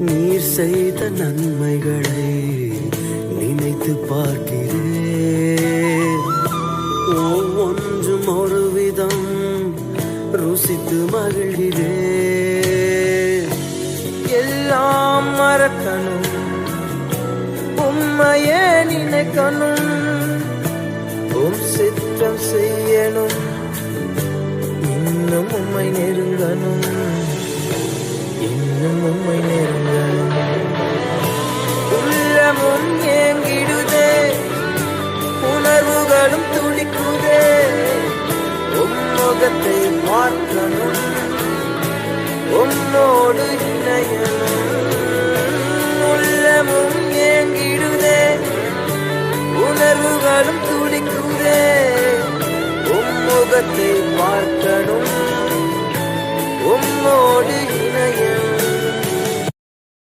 நீர் செய்த நன்மைகளை நினைத்து பார்க்கிறேன். ஒவ்வொன்றும் ஒரு விதம் ருசித்து மகிழ்கிறேன். எல்லாம் மறக்கணும், உம்மையே நினைக்கணும், உம் சித்தம் செய்யணும், இன்னும் உம்மை நெருங்கணும், இன்னும் உம்மை நெருங்கணும். உள்ளமும் ஏங்கிடுதே, உணர்வுகளும் துடிக்குதே, உம் முகத்தை பார்க்கணும், உம்மோடு இணையணும்.